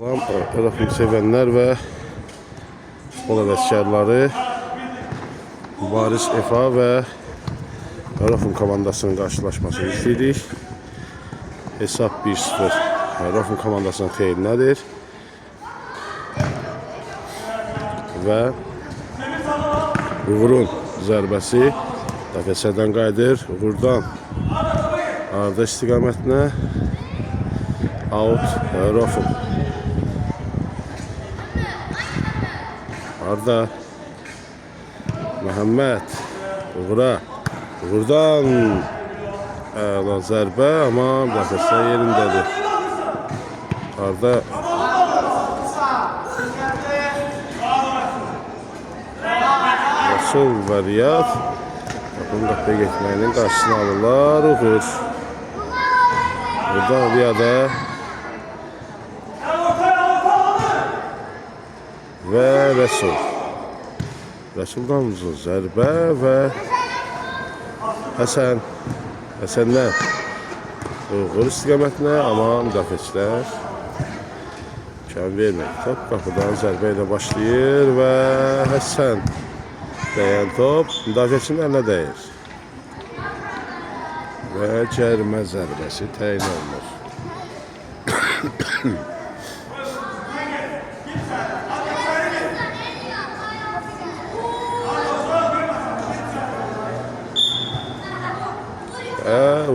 Rafting sevenler ve futbol həvəskarları Baris Efa ve Rafting komandasının karşılaşmasını izləyirik. Hesab 1-0 Rafting komandasının xeyrinədir. Və Uğur'un zərbəsi dəfəsədən qayıdır. Uğur'dan Arda istiqamətinə out Rafting. Arda Məhəmməd Uğur'dan zərbə, amma dəfəsə yerindədir. Arda Rasul və Riyad qapının qapıya getməyinin qarşısını alırlar. Uğur buradan Riyada və Rəsuldan uzun zərbə və Həsəndən Uğur istiqamətinə, amma müdafiəçilər imkan vermir. Top qapıdan zərbə ilə başlayır və Həsən dəyən top müdafiəçinin əlinə dəyir və cərimə zərbəsi təyin olunur.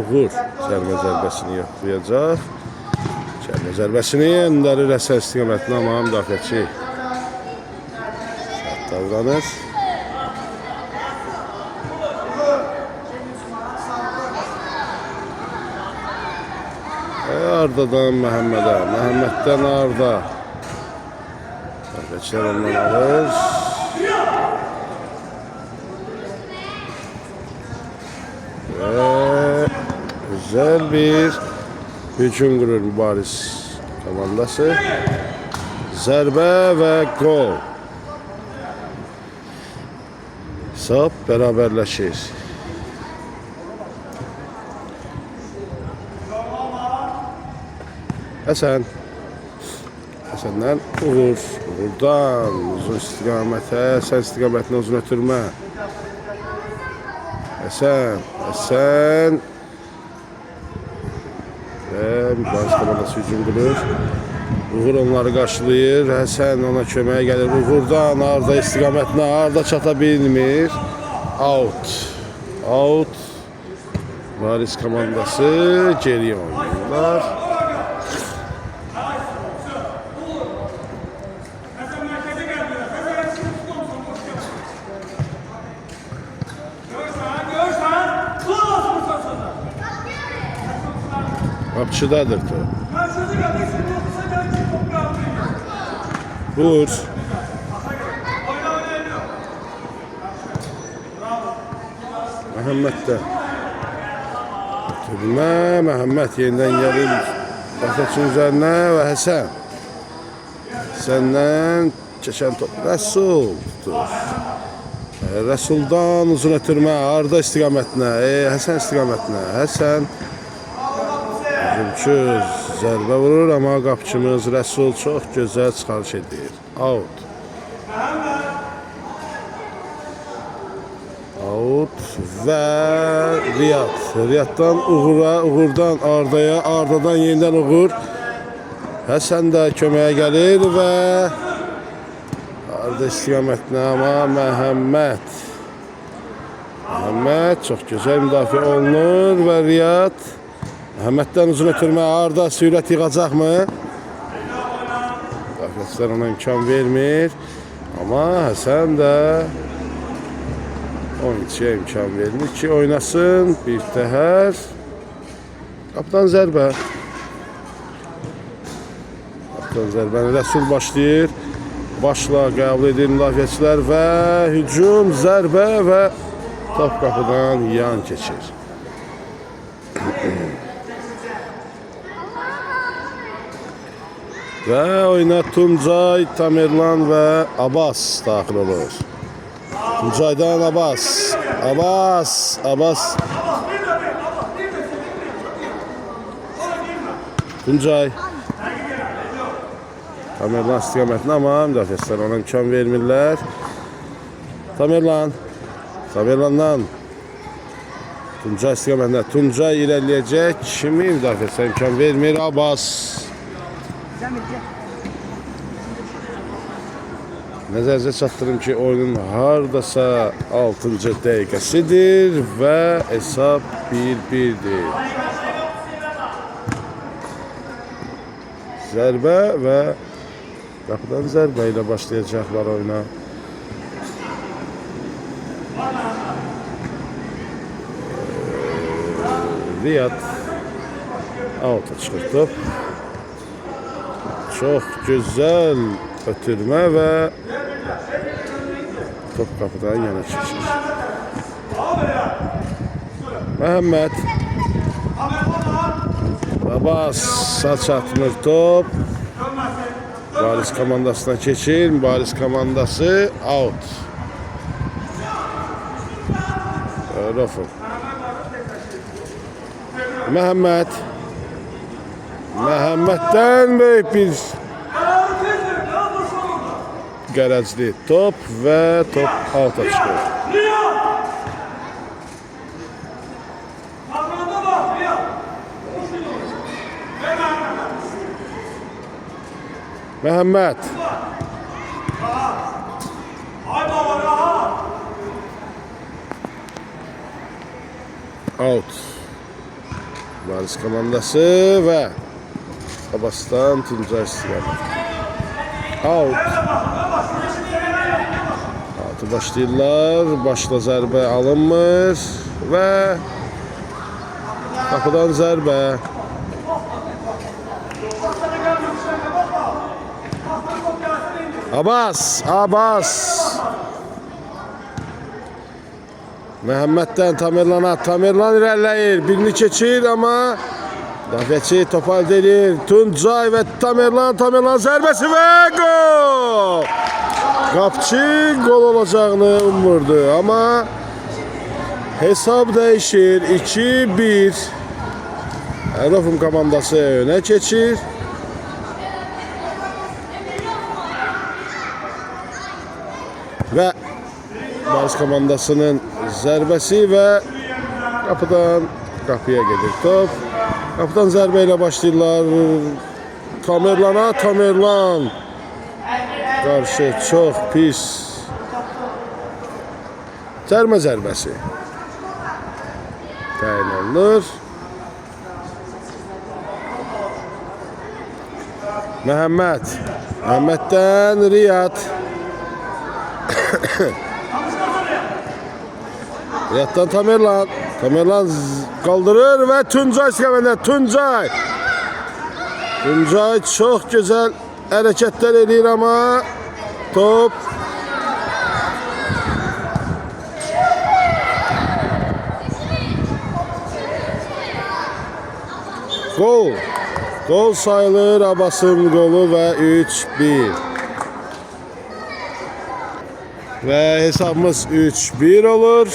Uğur cərimə zərbəsini yoxlayacaq. Cərimə zərbəsini göndərir Həsən istiqamətinə, amma müdafiəçi sərt davranır. Arda'dan Məhəmmədə, Məhəmməddən Arda. Müdafiəçilər ondan alır. Güzel bir hücum qurur Baris komandası. Zərbə və gol. Hesab bərabərləşir. Həsəndən Uğur. Uğurdan uzun istiqamətə, Həsən istiqamətinə uzun ötürmə. Həsən və Baris komandası hücum qurur. Uğur onları qarşılayır. Həsən ona köməyə gəlir. Uğurdan Arda istiqamətinə. Arda çata bilmir. Out. Baris komandası geriyə oynayırlar. Qapçıdadır top. Vur. Məhəmməddə. Ötürmə. Məhəmməd yenidən gəlir. Basatçının üzərinə və Həsən. Həsəndən keçən top. Rəsul tutur. Rəsuldan uzun ötürmə. Arda istiqamətinə. Həsən istiqamətinə. Həsən zərbə vurur, amma qapçımız Rəsul çox gözəl çıxarış edir. Out və Riyad. Riyaddan Uğur'a, Uğur'dan Arda'ya, Arda'dan yenidən Uğur. Həsən də köməyə gəlir və Arda istiqamətinə, amma Məhəmməd çox gözəl müdafiə olunur və Riyad Məhəmməddən uzun ötürmə. Arda sürət yığacaqmı? Müdafiəçilər ona imkan vermir. Amma Həsən də oyunçuya imkan verir ki, oynasın. Bir təhər. Qapıdan zərbə. Zərbəni Rəsul başlayır. Başla qəbul edir müdafiəçilər və hücum, zərbə və top qapıdan yan keçir. Və oyuna Tuncay, Tamerlan və Abbas daxil olur. Tuncaydan Abbas. Tuncay. Tamerlan istiqamətində, amma müdafiəçilər ona imkan vermirlər. Tamerlandan Tuncay istiqamətində. Tuncay irəliləyəcək. Kimi müdafiəçilər imkan vermir. Abbas. Nəzərinizə çatdırım ki, oyunun hardasa 6-cı dəqiqəsidir və hesab 1-1'dir. Zərbə və qapıdan zərbə ilə başlayacaqlar oyuna. Riyad out'a çıxır top. Çox gözəl ötürmə və top qapıdan yana keçir. Məhəmməd. Abbas çatmır top. Mübariz komandasına keçir. Mübariz komandası out. Rofun. Məhəmməddən böyük bir qərəzli top və top out'a çıxır. Məhəmməd. Out. Mübariz komandası və Abbasdan Tuncay istiqamət. Out. Out'u başlayırlar. Başla zərbə alınmır və qapıdan zərbə. Abbas. Məhəmməddən Tamerlana. Tamerlan irəliləyir. Birini keçir, amma müdafiəçi topu əldə edir. Tuncay və Tamerlan zərbəsi və gol! Qapçı gol olacağını umurdu, amma hesab dəyişir. 2-1. Rofun komandası önə keçir. Və Mübariz komandasının zərbəsi və qapıdan qapıya gedir top. Qapıdan zərbə ilə başlayırlar. Tamerlan. Qarşı çox pis cərmə zərbəsi təyin olunur. Məhəmməddən Riyad. Riyaddan Tamerlan qaldırır və Tuncay istiqamətində. Tuncay çox gözəl hərəkətlər edir, amma top gol sayılır. Abbasın qolu və 3-1 və hesabımız 3-1 olur.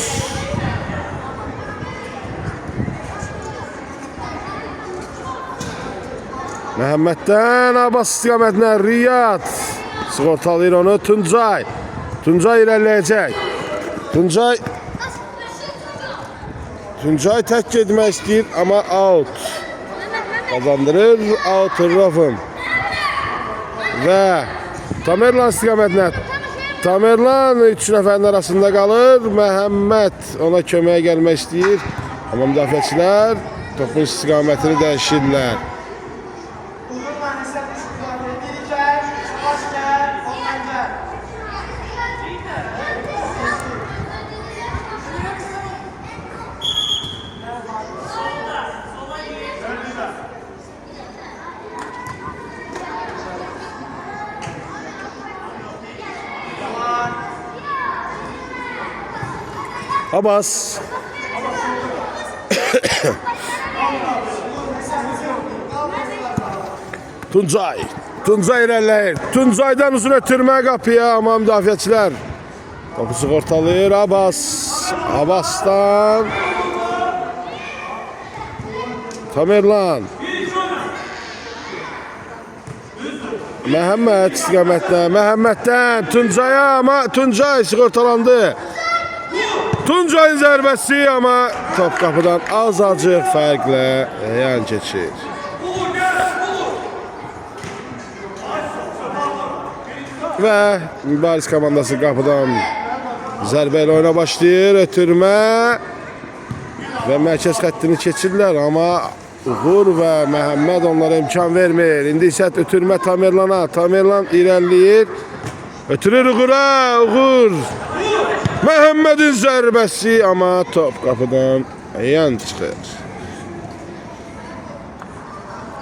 Məhəmməddən Abbas istiqamətində Riyad sığortalayır onu. Tuncay irəliləyəcək. Tuncay tək getmək istəyir, amma out. Kazandırır out Rofun. Və Tamerlan istiqamətində. Tamerlan 3 nəfərin arasında qalır. Məhəmməd ona köməyə gəlmək istəyir, amma müdafiəçilər topun istiqamətini dəyişirlər. Abbas. Tuncay irəliləyir. Tuncaydan uzun ötürmə qapıya, amma müdafiəçilər topu sığortalayır. Abbasdan Məhəmməd istiqamətdə. Məhəmməddən Tuncaya, amma Tuncay sığortalandı. Tuncay'ın zərbəsi, amma top qapıdan azacıq fərqlə yan keçir. Və Mübariz komandası qapıdan zərbə ilə oyuna başlayır. Ötürmə və mərkəz xəttini keçirlər, amma Uğur və Məhəmməd onlara imkan vermir. İndi isə ötürmə Tamerlana. Tamerlan irəliləyir. Ötürür Uğur'a. Uğur. Məhəmmədin zərbəsi, amma top qapıdan yan çıxır.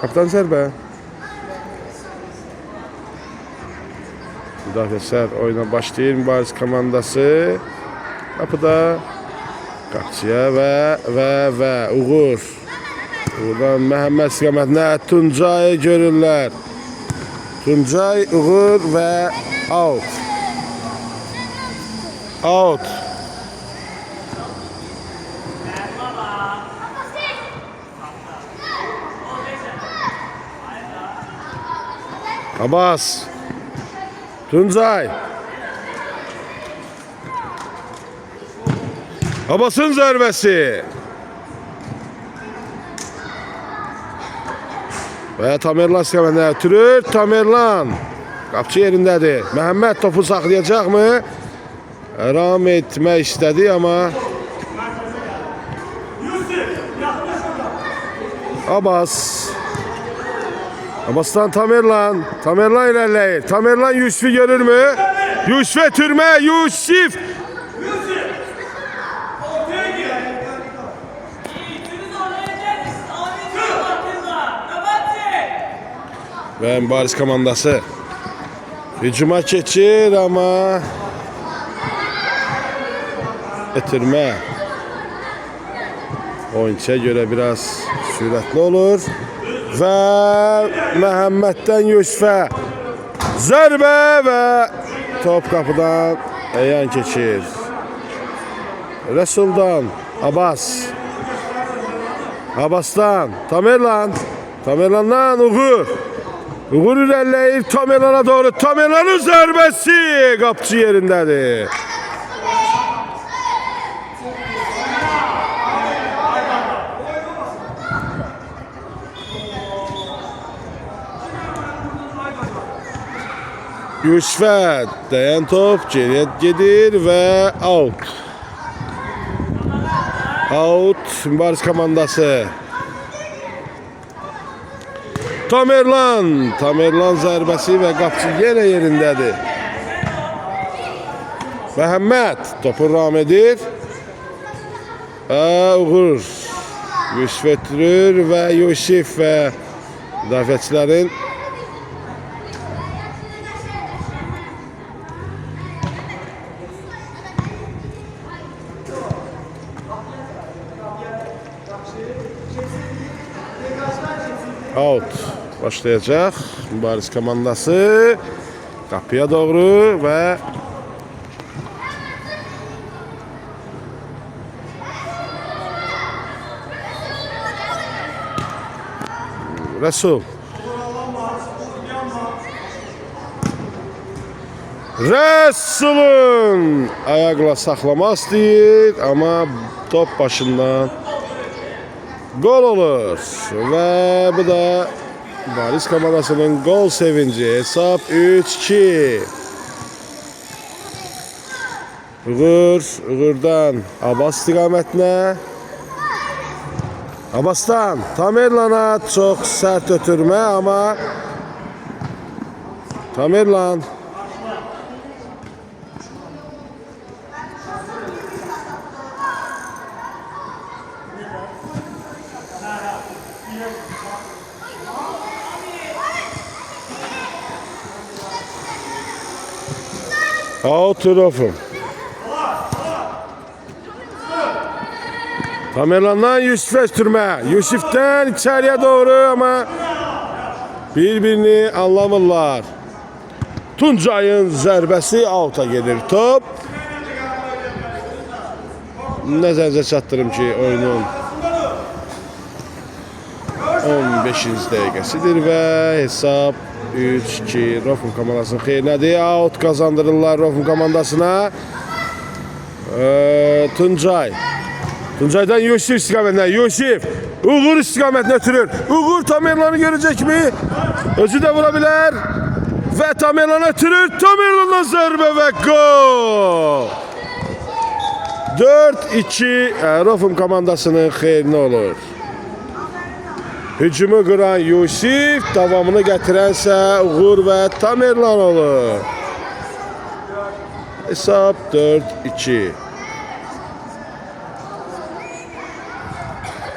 Qapıdan zərbə. Müdafiəçilər oyuna başlayır Mübariz komandası. Qapıda Qapçıya və Uğur. Buradan Məhəmməd istiqamətinə Tuncay'ı görürlər. Tuncay, Uğur və out. Out. Abbas. Tuncay. Abbas'ın zərbəsi. Və Tamerlan istiqamətində ötürür. Tamerlan qapçı yerindədir. Məhəmməd topu saxlayacaqmı? Ram etmək istədi, amma Abbas. Abbas'tan Tamerlan. Tamerlan ilerleyir. Tamerlan Yusuf'u görür mü? Yusuf'e türme. Yusuf. Ve Mübariz komandası hücuma keçir, ama ötürme oyuncuya göre biraz süratli olur. Ve Məhəmməddən Yusuf'a zərbə və top qapıdan yan keçir. Resul'dan Abbas. Abbas'tan Tamerlan. Tamerlan'dan Uğur. Uğur irəliləyir Tamerlan'a doğru. Tamerlan'ın zərbəsi qapçı yerindədir. Yusuf'a dayan top geriye gedir ve out. Out Mübariz komandası. Tamerlan. Tamerlan zərbəsi və qapçı yenə yerindədir. Məhəmməd topu ram edir. Uğur. Yusuf ötürür və Yusuf və müdafiəçilərin out başlayacak. Mübariz komandası kapıya doğru ve Resul. Resul'un ayakla saxlamaq istəyir, amma top başından gol olur ve bu da Mübariz komandasının gol sevinci. Hesap 3-2. Uğur'dan Abbas istiqamətinə. Abbas'tan Tamerlan'a çok sert ötürme, ama Tamerlan out tarafı. Tamerlan'dan Yusuf'a sürme. Yusuf'tan içeriye doğru, ama birbirini anlamırlar. Tuncay'ın zərbəsi out'a gelir top. Nəzərinizə çatdırım ki, oyunun 15. dəqiqəsidir və hesab 3-2 Rofun komandasının xeyrinədir. Out kazandırırlar Rofun komandasına. Tuncay. Tuncay'dan Yusif istikametine. Yusif. Uğur istikametine ötürür. Uğur Tamerlan'ı görecek mi? Özü de vurabilir. Ve Tamerlan ötürür. Tamerlan'dan zərbe ve gol. 4-2 Rofun komandasının xeyrinə olur. Hücumu kuran Yusif, davamını getirənsə Uğur ve Tamerlan olur. Hesap 4-2.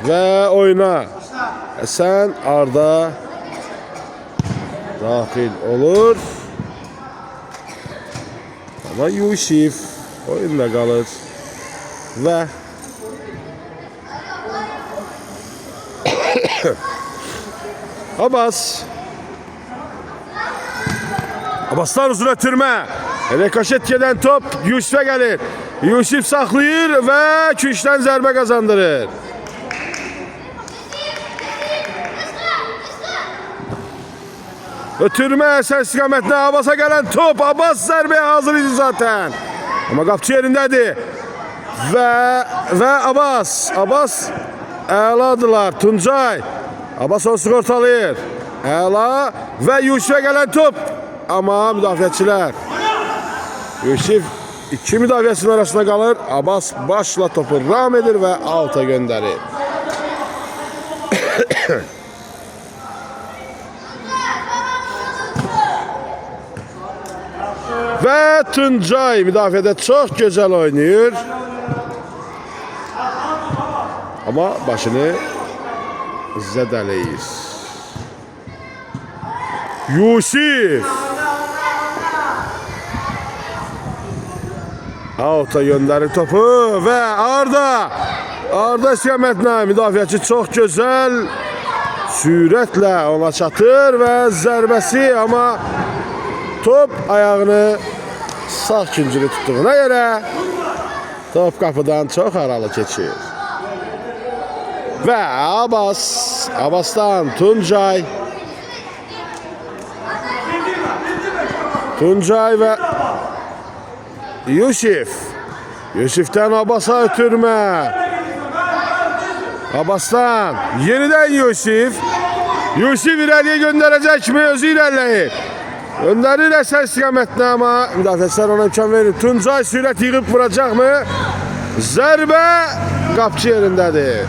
Ve oyuna Həsən Arda daxil olur. Ama Yusif oyunda qalır. Ve Abbas. Abbas'tan uzun ötürme. Rekaşet gelen top Yusif'e gelir. Yusif saklayır ve küçten zərbe kazandırır. Ötürme Həsən istikametine Abbas'a gelen top. Abbas zərbeye hazır idi zaten. Ama kapçı yerindedir. Ve Abbas əladılar. Tuncay. Abbas onu sığortalayır. Əla ve Yusif'e gelen top. Ama müdafiəçilər. Yusif iki müdafiəçinin arasında kalır. Abbas başla topu ram edir ve alta gönderir. Ve Tuncay müdafiədə çok güzel oynuyor. Ama başını zədələyir. Yusif. Out'a gönderir topu ve Arda istikametine müdafiəçi çok güzel sürətle ona çatır ve zərbəsi ama top ayağını sağ küncünü tuttuğuna göre top kapıdan çok aralı geçir. Ve Abbas'tan Tuncay ve Yusif'ten Abbas'a ötürme. Abbas'tan yeniden Yusif ileriye gönderecek mi? Özü ilerleyir. Gönderir Həsən istikametine ama müdafiəçilər ona imkan verir. Tuncay sürət yığıb vuracaq mı? Zərbə qapçı yerindedir.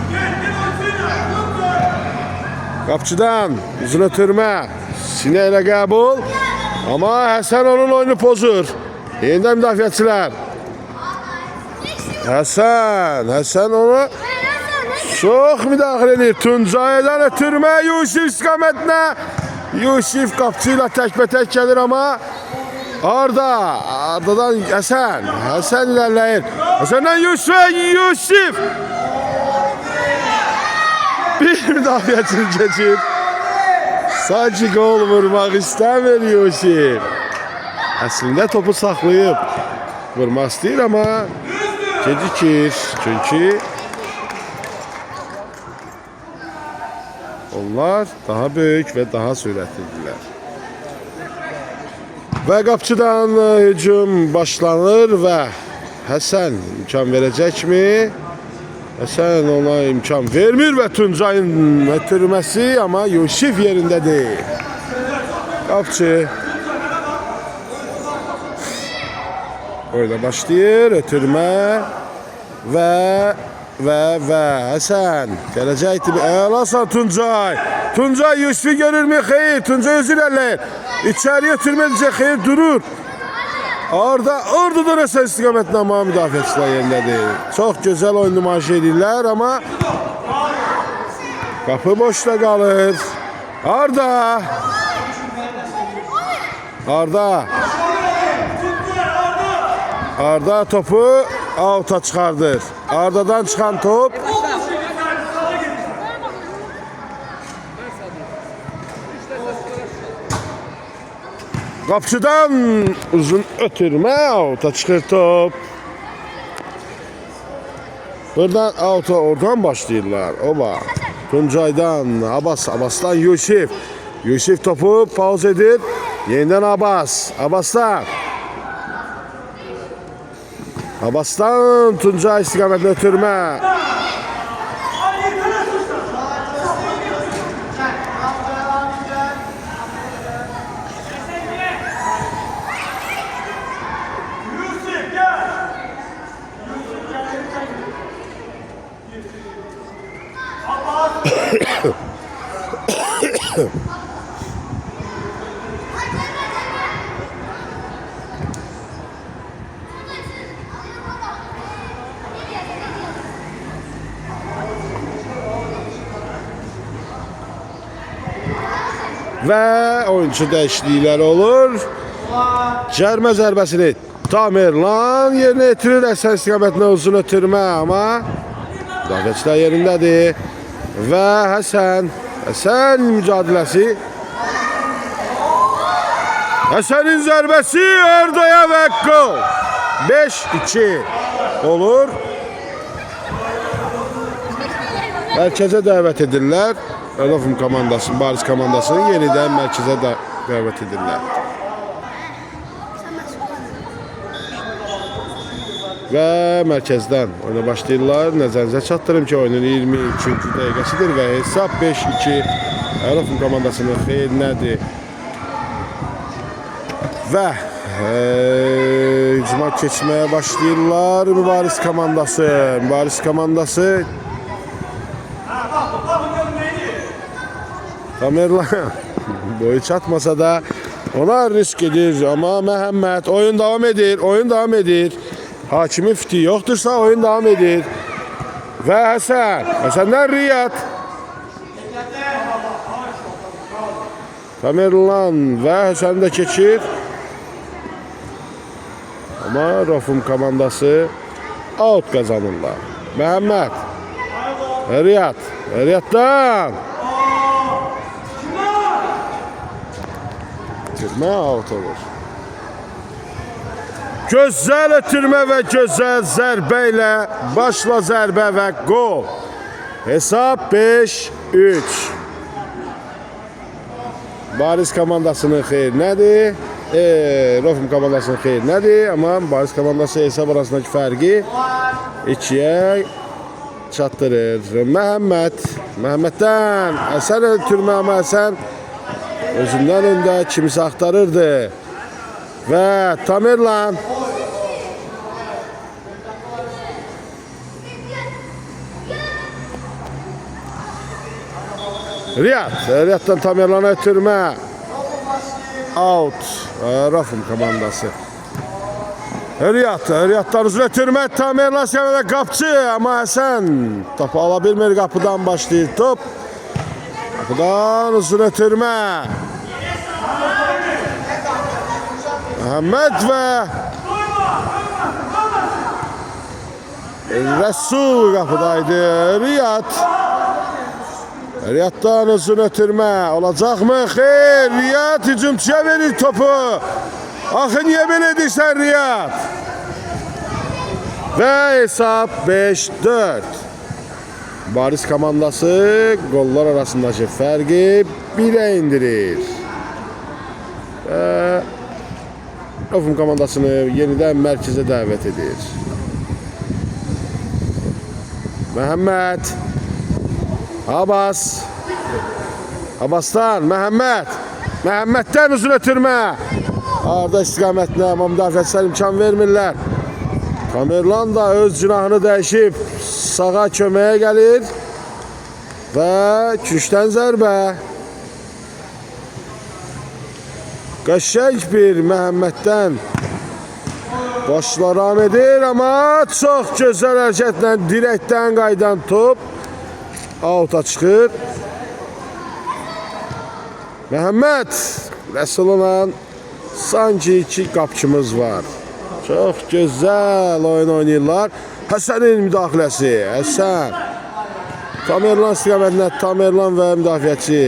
Qapçıdan uzun ötürmə. Sinə ilə qəbul. Ama Həsən onun oyunu pozur. Yeniden müdafiəçilər. Həsən onu çok müdaxilə edir. Tuncay'dan ötürmə Yusif istikametine. Yusif kapçıyla tekme-tek gelir ama Arda'dan Həsən ilerleyir. Həsəndən Yusif bir müdafiəçini geçir. Sanki gol vurmak istemiyor Yusif. Aslında topu saklayıp vurmak istiyor ama gecikir. Çünkü onlar daha büyük ve daha süratlidirlər. Ve qapçıdan hücum başlanır ve Həsən imkan verecek mi? Həsən ona imkan vermir ve Tuncay'ın ötürmesi ama Yusif yerindedir. Qapçı orada başlayır ötürme ve Həsən gələcəkdir. Əlasan Tuncay Yusuf'u görür mü? Xeyr. Tuncay özü ilerleyir. İçeriye ötürmə edəcək. Xeyr durur. Orada da Həsən istikametində ama müdafiəçilər yerindədir. Çok güzel oyun nümayiş edirlər ama kapı boşta kalır. Arda topu out'a çıkardır. Arda'dan çıkan top kapçıdan uzun ötürme out'a çıkır top. Buradan out'a oradan başlayırlar. Oba. Tuncay'dan Abbas'tan Yusif Yusif topu pauz edir. Yeniden Abbas. Abbas'tan. Abbas'tan Tuncay istikametine ötürme. Ve oyuncu değişiklikler olur. Cərmə zərbəsini Tamerlan yerine yetirir. Əsən istiqamətində uzun ötürmə ama müdafiəçilər yerindədir. Və Həsən mücadiləsi. Həsənin zərbəsi Erdaya və gol. 5-2 olur. Mərkəzə dəvət edirlər. Rofum komandası, Baris komandasını yeniden mərkəzə dəvət edirlər. Və mərkəzdən oyuna başlayırlar. Nəzərinizə çatdırım ki, oyunun 23-cü dəqiqəsidir və hesab 5-2 Rofum komandasının xeyrinədir. Və hücuma keçməyə başlayırlar Mübariz komandası. Mübariz komandası Tamerlan boyu çatmasa da ona risk edir ama Məhəmməd oyun devam edir. Hakimi fiti yoxdursa oyun devam edir. Və Həsəndən Riyad. Tamerlan və Həsəni də keçir. Ama Rofum komandası out kazanırlar. Məhəmməd. Riyaddan. Ötürmə out olur. Gözəl ötürmə və gözəl zərbə ilə başla zərbə və gol. Hesab 5-3. Baris komandasının xeyrinədir. Rofum komandasının xeyrinədir. Amma Baris komandası hesab arasındaki fərqi 2-yə çatdırır. Məhəmməddən Həsən ötürmə amma Həsən özündən öndə kimisi axtarırdı. Və Tamerlan. Riyaddan Tamerlan'a ötürmə. Out. Rofum komandası. Riyaddan uzun ötürmə. Tamerlan sənədə qapçı. Amma Həsən topu ala bilmir. Qapıdan başlayır top. Qapıdan uzun ötürmə. Məhəmməd və Rəsul qapıdaydı. Riyaddan uzun ötürmə olacaqmı? Xeyr, Riyad hücumçuya verir topu. Axı niyə belə edirsən Riyad? Və hesab 5-4. Baris komandası qollar arasındakı fərqi 1'ə indirir. Və Rofum komandasını yeniden mərkəzə dəvət edir. Məhəmməd. Abbas'tan Məhəmməddən uzun ötürmə. Arda istiqamətinə amma müdafiəçilər imkan vermirlər. Tamerlan da öz cinahını dəyişib sağa köməyə gəlir. Və küşdən zərbə. Qəşəng bir Məhəmməddən başla ram edir amma çox gözəl hərəkətlə direkdən qaydan top out'a çıxır. Məhəmməd Rəsulunla sanki 2 qapçımız var. Çox gözəl oyun oynayırlar. Həsənin müdaxiləsi. Həsən. Tamerlan istiqamətində Tamerlan və müdafiəçi.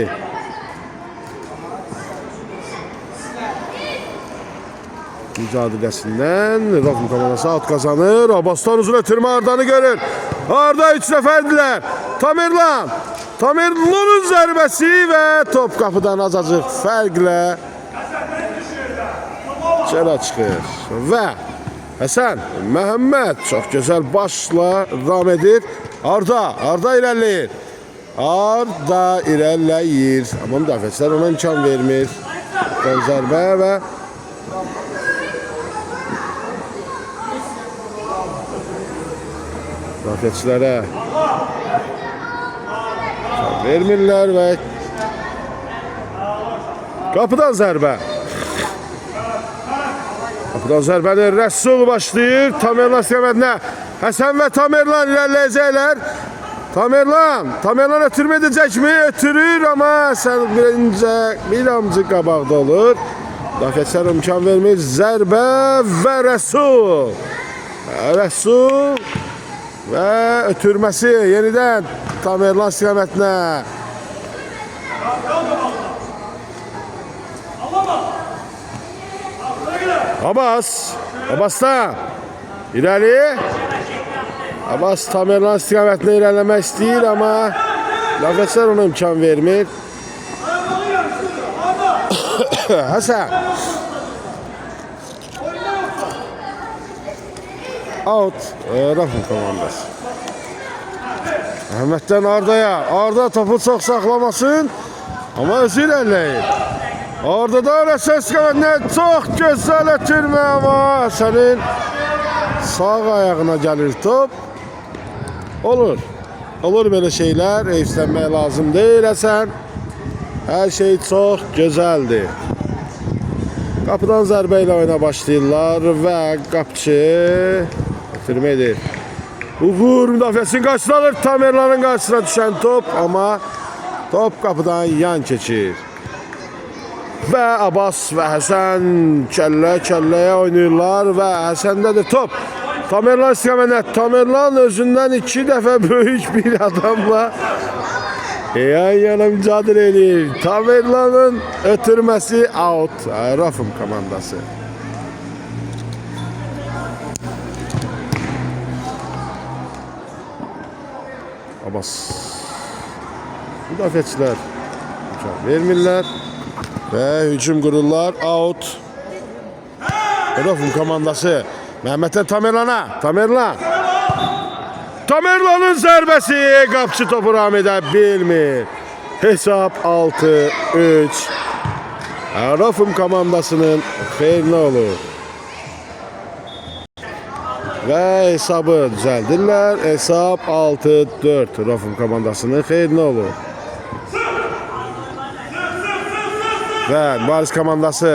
Mücadeləsindən Rofum komandası out kazanır. Abbas'tan uzun ötürmə Arda'nı görür. Arda 3 nəfərdirlər. Tamerlan. Tamerlanın zərbəsi və top qapıdan azacıq fərqlə çələ çıxır. Və Həsən Məhəmməd çox gözəl başla davam edir. Arda irəliləyir. Arda irəliləyir. Amma müdafiəçilər ona imkan vermir. Zərbə və müdafiəçilərə vermirlər və qapıdan zərbə. Qapıdan zərbəni Rəsul başlayır. Tamerlan istiqamətində Həsən və Tamerlan irəliləyəcəklər. Tamerlan ötürmə edəcəkmi? Ötürür, amma Həsən bir amcı qabaqda olur. Müdafiəçilər imkan vermir. Zərbə və Rəsul və ötürməsi yenidən Tamerlan istiqamətinə. Abbas'tan irəli. Abbas Tamerlan istiqamətinə irələmək istəyir, amma müdafiəçilər ona imkan vermir. Həsən out. Rafın komandası. Məhəmməddən Ardaya. Arda topu çox saxlamasın, amma özü irəliləyir. Ardadan Həsən istiqamətinə çox gözəl ötürmə, amma Həsənin sağ ayağına gəlir top. Olur belə şeylər, eyflənmək lazım deyil Həsən. Hər şey çox gözəldir. Qapıdan zərbə ilə oyuna başlayırlar və qapıcı ötürmə edir. Uğur müdafiəsinin qarşısına alır. Tamerlanın qarşısına düşən top, amma top qapıdan yan keçir. Və Abbas və Həsən kəllə-kəlləyə oynayırlar və Həsəndədir top. Tamerlan istiqamətində. Tamerlan özündən 2 dəfə böyük bir adamla yan-yana mücadilə edir. Tamerlanın ötürməsi out. Rafım komandası. Abbas. Müdafiəçilər vermirlər və hücum qururlar. Out. Rafım komandası. Məhəmməddən Tamerlanın zərbəsi. Qapıcı topu ram edə bilmir. Hesab 6-3. Rafım komandasının xeyrinə olur. Və hesabı düzəldirlər. Hesab 6-4. Rafım komandasının xeyrinə olur. Və Mübariz komandası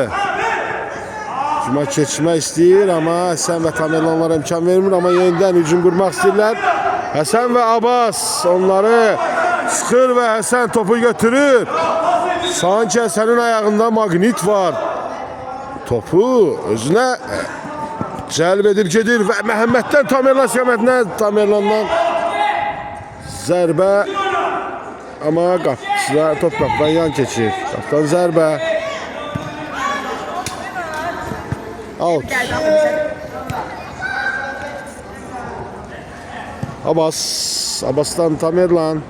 hücuma keçmək istəyir, amma Həsən və Tamerlanlara imkan vermir, amma yenidən hücum qurmaq istəyirlər. Həsən və Abbas onları sıxır və Həsən topu götürür. Sanki Həsənin ayağında maqnit var. Topu özünə cəlb edib gedir və Məhəmməddən Tamerlan istiqamətinə. Tamerlandan zərbə, amma top qapıdan yan keçir. Qapıdan zərbə. Out. Abbas'tan Tamerlan.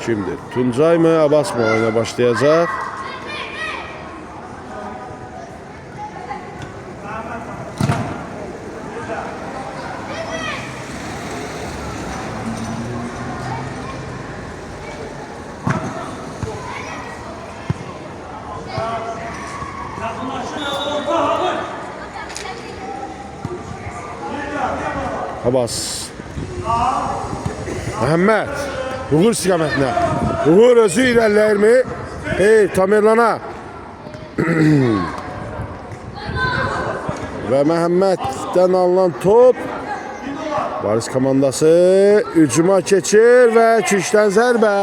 Şimdi Tuncay mı Abbas mı oyuna başlayacak? Abbas. Məhəmməd. Uğur istiqamətinə. Uğur özü irəliləyir mi? Tamerlana. Və Məhəmməddən alınan top. Mübariz komandası hücuma keçir və küşdən zərbə.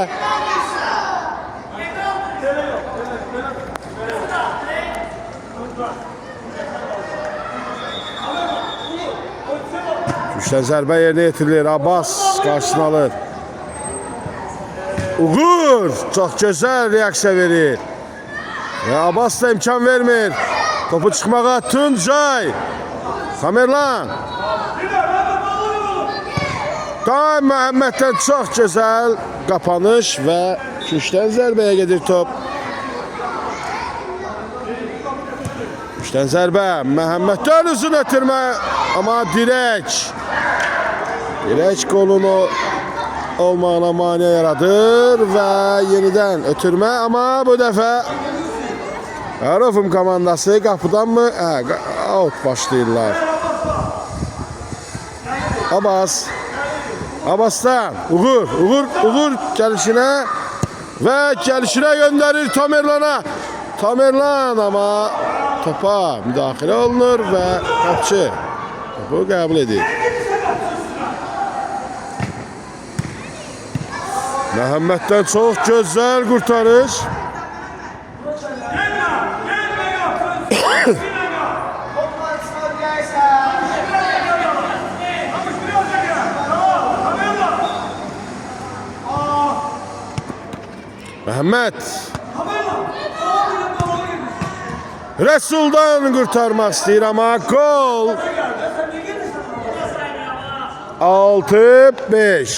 Küşdən zərbə yerinə yetirilir. Abbas qarşısını alır. Uğur çox gözəl reaksiya verir. Abbas da imkan vermir. Topu çıxmağa Tuncay. Tamerlan. Tam Məhəmməddən çox gözəl qapanış və küşdən zərbəyə gedir top. Küşdən zərbə. Məhəmməddən uzun ötürmə. Amma dirək. Dirək qolunu olmağına mane yaradır və yenidən ötürmə. Amma bu dəfə Arofum komandası qapıdan mı? Out başlayırlar. Abbas. Abbas'tan Uğur gəlişinə və gəlişinə göndərir Tamerlan'a. Tamerlan ama topa müdaxilə olunur və qapçı topu qəbul edir. Məhəmməddən çox gözəl qurtarış. Məhəmməd Rəsuldan qurtarmaq istəyir amma gol 6-5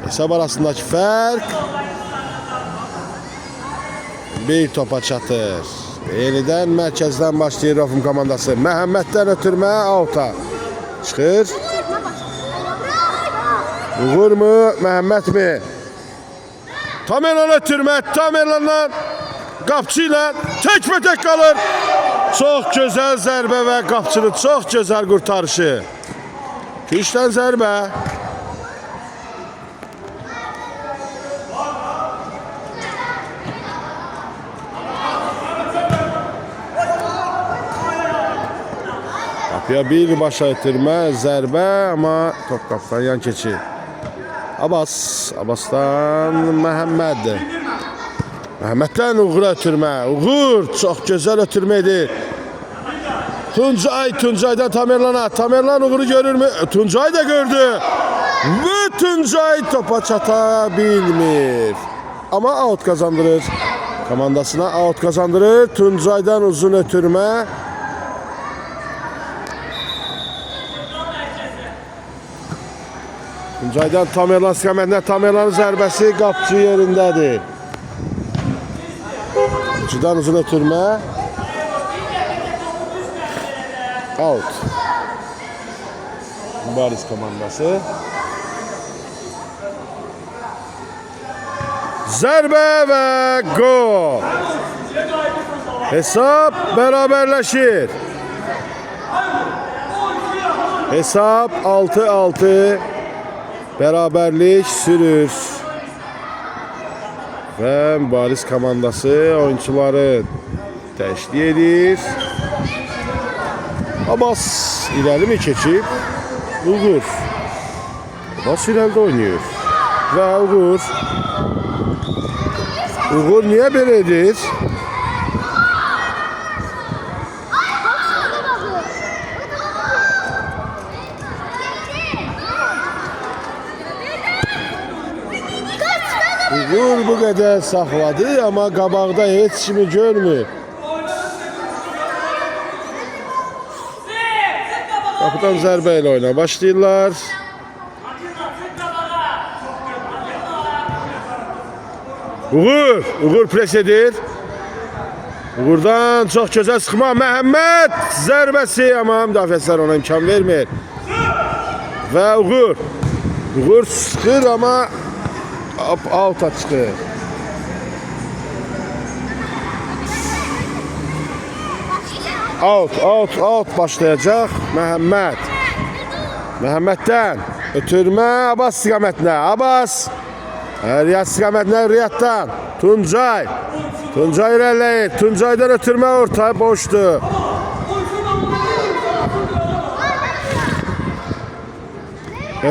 hesab arasındakı fərq bir topa çatır. Yenidən mərkəzdən başlayır Rofum komandası. Məhəmməddən ötürmə out'a çıxır. Uğur mu, Məhəmməd mi? Tamerlan ötürmə, Tamerlan'dan qapçı ilə təkbətək qalır. Çox gözəl zərbə və qapçının çox gözəl qurtarışı. Küşdən zərbə. Qapıya birbaşa ötürmə, zərbə, amma top qapıdan yan keçir. Abbas'tan Məhəmməd. Məhəmməddən Uğur'a ötürmə. Uğur çox gözəl ötürmədir. Tuncay'dan Tamerlan'a. Tamerlan Uğur'u görür mü? Tuncay da gördü. Ve Tuncay topa çata bilmir. Ama out kazandırır. Komandasına out kazandırır. Tuncay'dan uzun ötürmə. Tuncay'dan Tamerlan istiqamətində. Tamerlan'ın zərbəsi qapçı yerindədir. Qapçıdan uzun ötürmə. Out. Mübariz komandası. Zərbə və gol. Hesab beraberləşir. Hesab 6-6. Beraberlik sürür. Və mübariz komandası oyuncuları təşkil edir. Abbas irəli mi keçib? Uğur. Abbas irəlidə oynayır. Və Uğur. Uğur niyə belə edir? Uğur bu qədər saxladı, amma qabaqda heç kimi görmür. Qapıdan zərbə ilə oyuna başlayırlar. Uğur pres edir. Uğurdan çox gözəl sıxma. Məhəmməd zərbəsi, amma müdafiəçilər ona imkan vermir. Və Uğur sıxır, amma out'a çıxır. Out başlayacaq. Məhəmməddən ötürmə Abbas istiqamətinə. Abbas Riyad istiqamətinə, Riyaddan Tuncay irəliləyir. Tuncaydan ötürmə orta boşdur.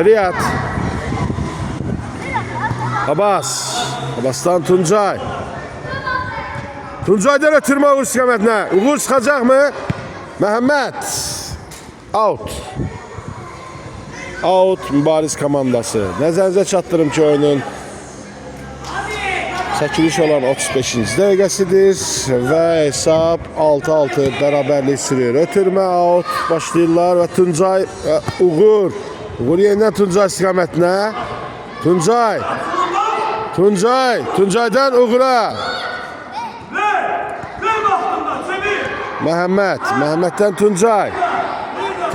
Riyad. Abbas'tan Tuncay. Tuncay'dan ötürmə Uğur istiqamətinə. Uğur çıxacaq mı? Məhəmməd. Out mübariz komandası. Nəzərinizə çatdırım ki oyunun Çəkiliş olan 35-ci dəqiqəsidir və hesab 6-6 bərabərlik sürüyor. Ötürmə, out başlayırlar və Tuncay və Uğur. Uğur yenidən Tuncay istiqamətinə. Tuncaydan Uğur'a. Məhəmməddən Tuncay.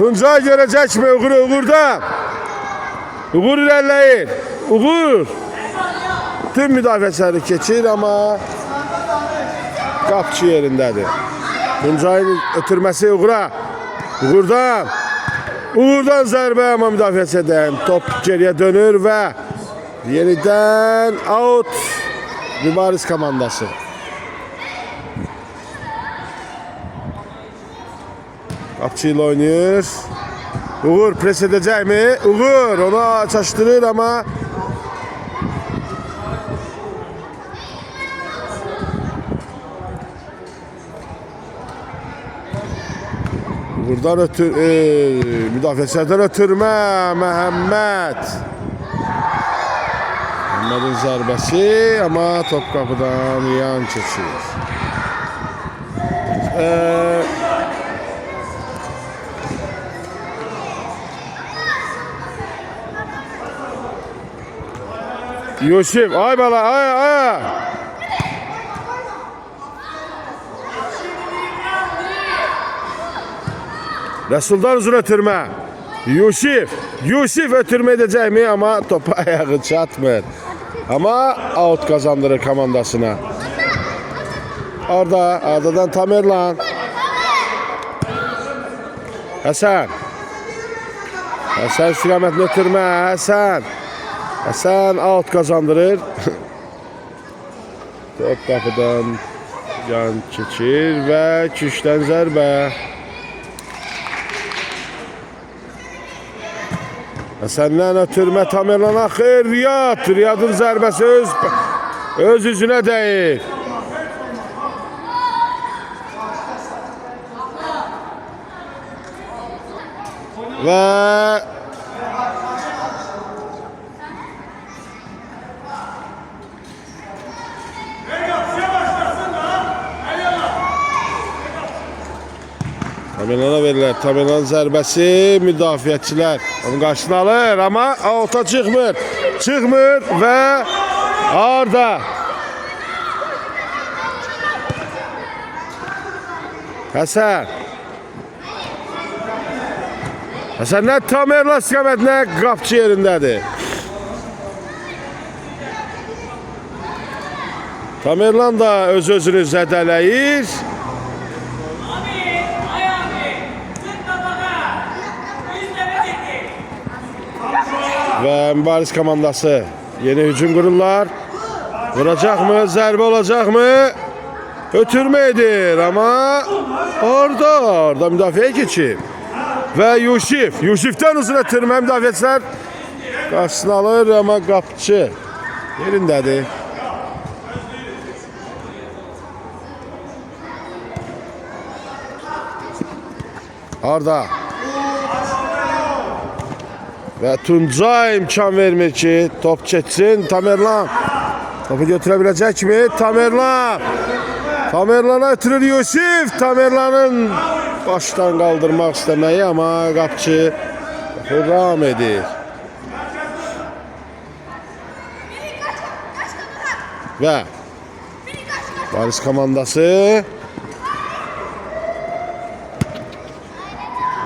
Tuncay görəcəkmi Uğur'u Uğur'dan? Uğur irələyir. Uğur. Tüm müdafiəçiləri keçir, amma qapçı yerindədir. Tuncay'ın ötürməsi Uğur'a. Uğur'dan zərbə, amma müdafiəçidən top geriyə dönür və yenidən out Mübariz komandası. Qapçı ilə oynayır. Uğur pres edəcəkmi? Uğur onu çaşdırır, amma buradan müdafiəçilərdən ötürmə Məhəmmədin zərbəsi, amma top qapıdan yan keçir. Yusif, ay bala, ay. Resul'dan uzun ötürmə. Yusif ötürmə edəcəkmi? Amma topa ayağı çatmır. Amma out kazandırır komandasına. Arda'dan Tamerlan. Həsən istiqamətini ötürmə. Həsən out kazandırır. Top qapıdan yan keçir və küşdən zərbə. Həsəndən ötürmə Tamerlan axır. Riyadın zərbəsi öz üzünə dəyir. Və Tamerlan'a verirlər. Tamerlan'ın zərbəsi müdafiəçilər onun qarşısını alır, amma out'a çıxmır və Arda Həsəndən Tamerlan istiqamətinə qapçı yerindədir. Tamerlan da öz-özünü zədələyir. Və Mübariz komandası yeni hücum qururlar. Vuracaqmı? Zərbə olacaqmı? Ötürmə edir, amma orada müdafiəyə keçir. Və Yusifdən uzun ötürmə müdafiəçilər qarşısını alır, amma qapçı yerindədir. Arda və Tuncay imkan vermir ki top keçsin. Tamerlan topu götürə biləcəkmi? Tamerlan'a ötürür Yusif. Tamerlan'ın başdan qaldırmaq istəməyi, amma qapçı devam edir. Və Mübariz komandası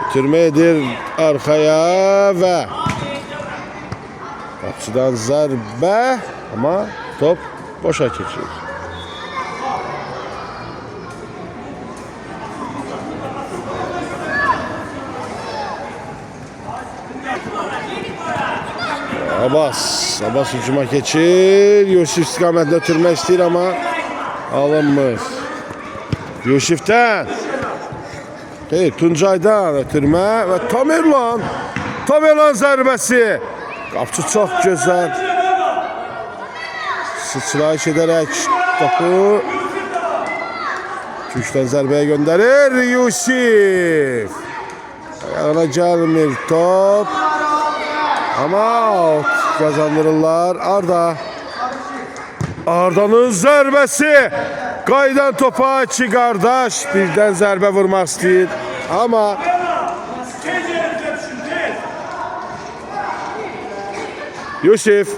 ötürmə edir arxaya və qapçıdan zərbə, amma top boşa keçir. Abbas hücuma keçir. Yusif istiqamətlə ötürmək istəyir, amma alınmır. Yusifdən Tuncay'dan ötürmə və Tamerlan zərbəsi. Qapçı çox gözəl sıçrayış edərək topu küşdən zərbəyə göndərir. Yusif ayağına gəlmir top, amma out kazandırırlar. Arda Arda'nın zərbəsi. Qaydan topa iki qardaş. Birdən zərbə vurmaq istəyir. Amma Yusif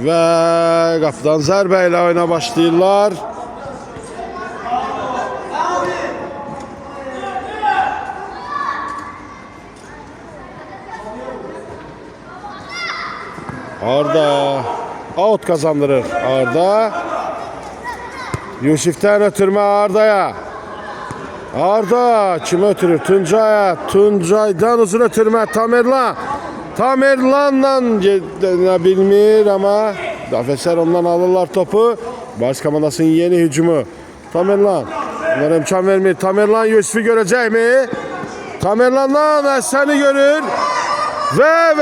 və qapıdan zərbə ilə oyuna başlayırlar. Arda out kazandırır. Arda Yusif'ten ötürme Arda'ya. Arda kim ötürür? Tuncay'a. Tuncay'dan uzun ötürme Tamerlan. Tamerlan'la ne bilmir ama Dafeser ondan alırlar topu. Baş komandasının yeni hücumu. Tamerlan. Bunlar imkan vermir. Tamerlan Yusuf'u görecek mi? Tamerlan'dan seni görür. Ve.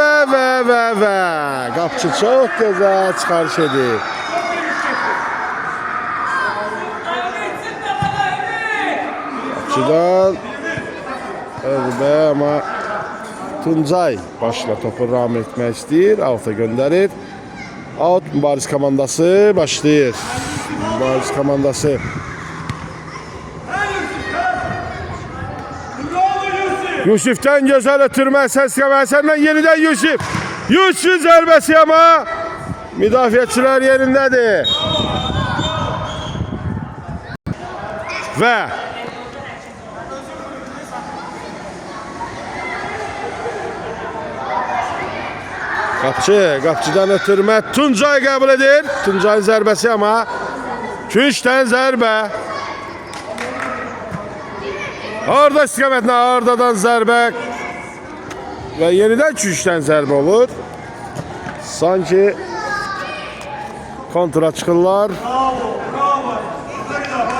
Qapçı çok güzel çıxarış edir. Qapçıdan ama Tuncay başla topu ram etmək istəyir. Alta göndərir. Out mübariz komandası başlayır. Mübariz komandası. Yusif'ten güzel ötürme ses senden yeniden Yusif. Yusuf zərbesi ama müdafiəçilər yerindədir. Ve Qapçıdan ötürme Tuncay kabul edir. Tuncay'ın zərbesi ama Küş'ten zərbə. Arda istikametine Arda'dan zərbə ve yeniden Küş'ten zərbə olur. Sanki kontra çıxırlar.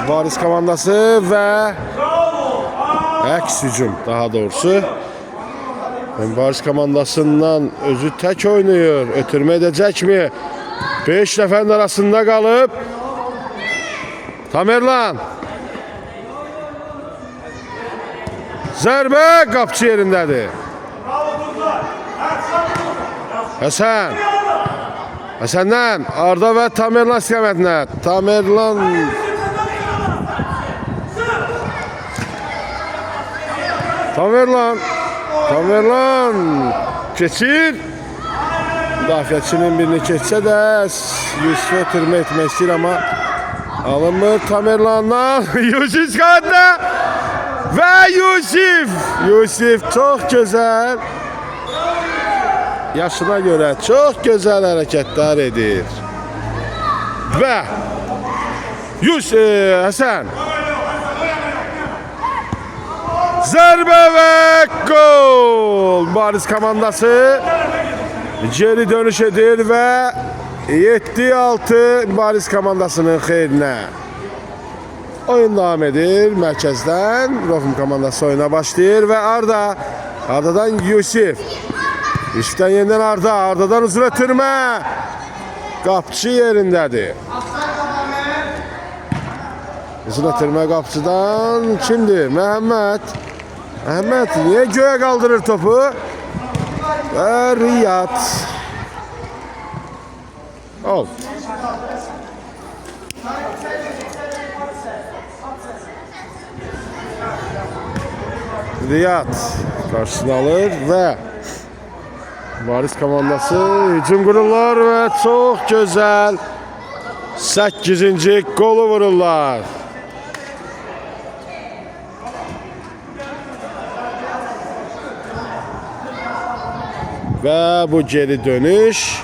Varis komandası ve əks hücum daha doğrusu. Varis komandasından özü tek oynuyor. Ötürme edecek mi? 5 nəfərin arasında kalıp Tamerlan. Zərbə qapçı yerindədir. Həsəndən Arda və Tamerlan istikamətinə. Tamerlan keçir. Müdafiəçinin birini keçsə də Yusuf'u ötürmə etmək istəyir ama alınmır Tamerlan'dan. Yusuf istikamətinə. Ve Yusuf çok güzel, yaşına göre çok güzel hareketler edir. Ve Hasan zərbə ve gol. Baris komandası geri dönüş edir ve 7-6 Baris komandasının xeyrinə. Oyun devam edir. Mərkəzdən Rofum komandası oyuna başlayır ve Arda'dan Yusif. Yusif'ten yeniden Arda'dan uzun ötürmə. Qapçı yerindədir. Uzun ötürmə qapçıdan kimdir? Məhəmməd niye göğe kaldırır topu? Ve Riyad. Ol. Riyad karşısına alır ve Varis komandası hücum kururlar ve çok güzel 8. golü vururlar. Ve bu geri dönüş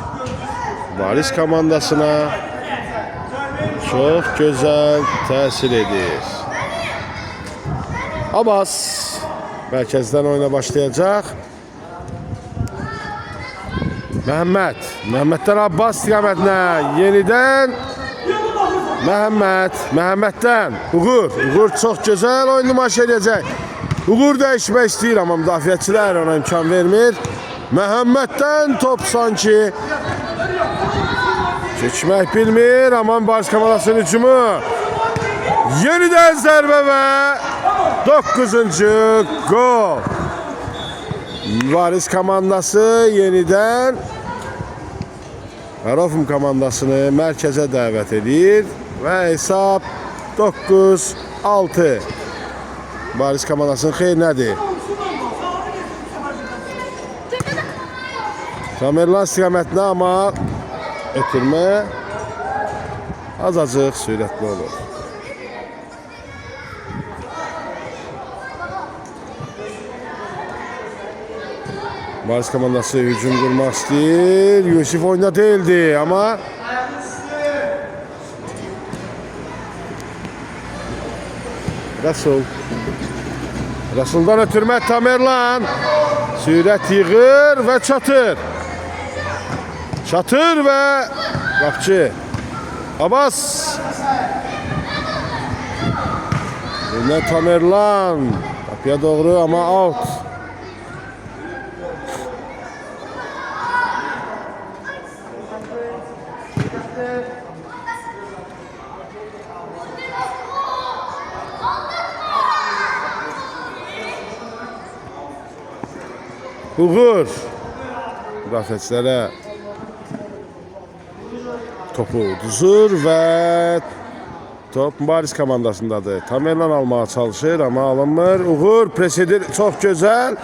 Varis komandasına çok güzel tesir edir. Abbas merkezden oyuna başlayacak. Məhəmməd. Məhəmməddən Abbas istiqamətinə. Yenidən Məhəmməd. Məhəmməddən Uğur. Uğur çox gözəl oyun nümayiş edəcək. Uğur dəyişmək istəyir, amma müdafiəçilər ona imkan vermir. Məhəmməddən top sanki keçmək bilmir, amma Mübariz komandasının hücumu. Yenidən zərbə və 9-cu gol. Mübariz komandası yenidən Rofum komandasını mərkəzə dəvət edir və hesab 9-6. Mübariz komandasının xeyrinədir. Tamerlan istiqamətinə, amma ötürmə azacıq sürətli olur. Mübariz komandası hücum qurmaq istəyir. Yusif oyunda deyildi, amma Rasuldan ötürmə Tamerlan sürət yığır və çatır. Çatır və qapçı Abbas. Yine Tamerlan kapıya doğru, ama out. Uğur müdafiəçilərə topu uduzur və top Mübariz komandasındadır. Tamerlan almağa çalışır, amma alınmır. Uğur pres edir, çox gözəl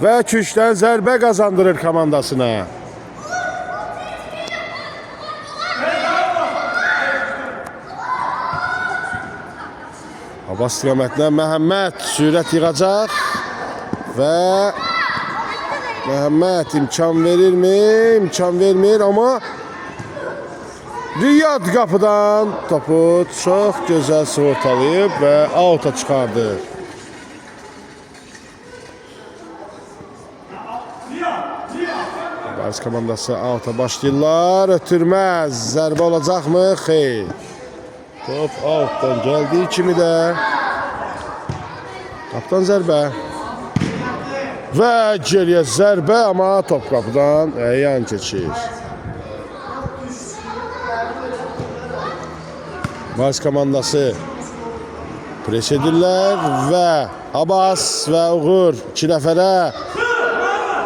və küçdən zərbə qazandırır komandasına. Abbas istiqamətinə Məhəmməd sürət yığacaq və Məhəmməd imkan verirmi? İmkan vermir, amma Riyad qapıdan topu çox gözəl sığortalayıb və out'a çıxardı. Mübariz komandası out'a başlayırlar. Ötürməz. Zərbə olacaqmı? Xeyr. Top out'dan gəldiyi kimi də qapıdan zərbə. Və geriyə zərbə, amma top qapıdan yan keçir. Mübariz komandası pres edirlər və Abbas və Uğur 2 nəfərə,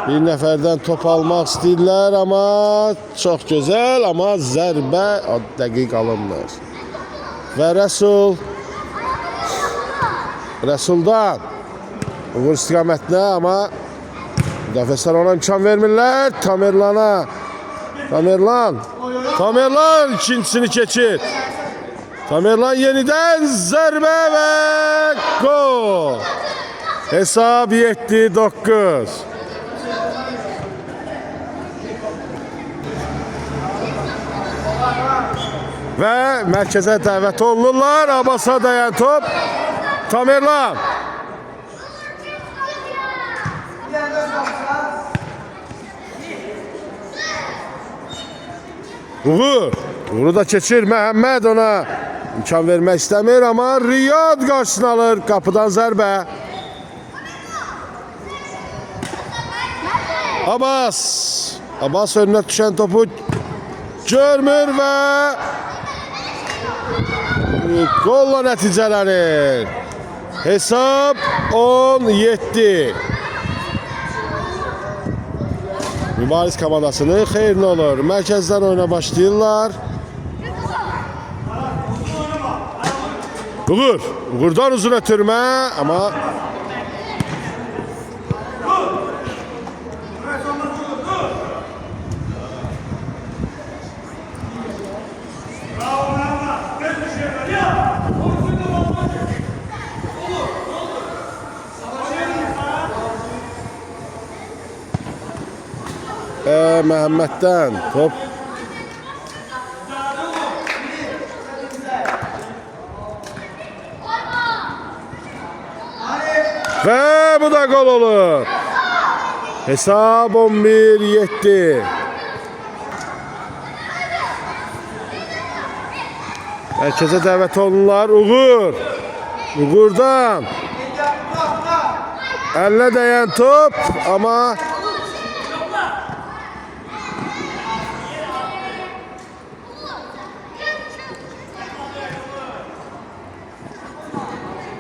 bir nəfərdən top almaq istəyirlər, amma çox gözəl, amma zərbə dəqiq alınmır. Və Rəsuldan Uğur istiqamətinə, amma müdafiəçilər ona imkan vermirlər. Tamerlan ikincisini keçir. Tamerlan yenidən zərbə və gol. Hesab 7-9. Və mərkəzə dəvət olunurlar. Abbas'a dayan top. Tamerlan. Uğur'u da keçir. Məhəmməd ona imkan vermək istəmir, amma Riyad qarşısını alır. Qapıdan zərbə. Abbas önünə düşən topu görmür və golla nəticələnir. Hesab 17. Mübariz komandasının xeyrinə olur. Mərkəzdən oyuna başlayırlar. Uğurdan uzun ötürmə, amma Məhəmməddən top və bu da gol olur. Hesab 11-7. Mərkəzə dəvət olunurlar. Uğur. Uğurdan. Əlinə dəyən top, amma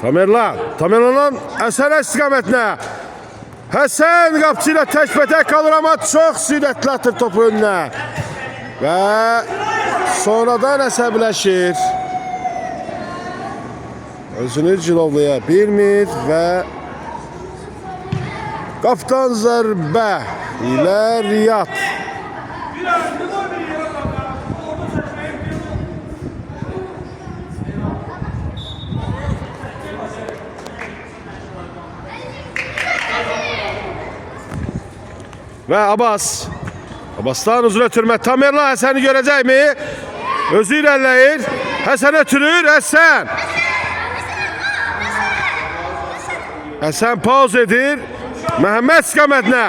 Tamerlanın Həsən istiqamətinə. Həsən qapçı ilə tək-bətək qalır, amma çox sürətli atır topu önünə. Və sonradan əsəbləşir. Özünü cilovlaya bilmir və qaptan zərbə ilə Riyad. Və Abbasdan uzun ötürmə. Tamerlan Həsəni görəcəkmi? Özü irəliləyir. Həsən ötürür. Həsən pauz edir. Məhəmməd istiqamətinə.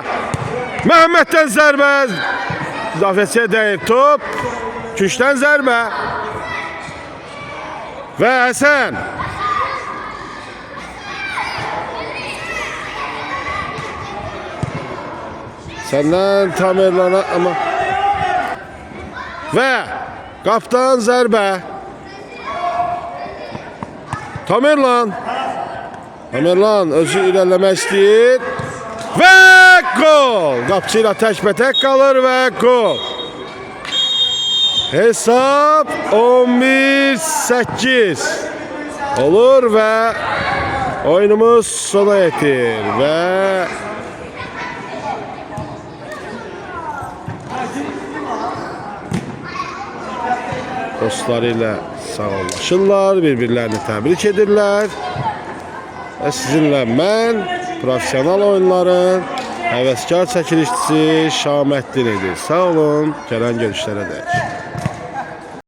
Məhəmməddən zərbə. Müdafiəçiyə dəyir top. Küşdən zərbə. Və Həsən. Səndən Tamerlana, amma və qaptan zərbə. Tamerlan özü irəliləmək istəyir və gol. Qapçı ilə tək-bətək qalır və gol. Hesab 11-8 olur və oyunumuz sona yetir və dostları ilə sağollaşırlar, bir-birlərini təbrik edirlər. Və sizinlə mən profesional oyunların həvəskar çəkilişçisi Şaməddin idi. Sağ olun, gələn görüşlərə dək.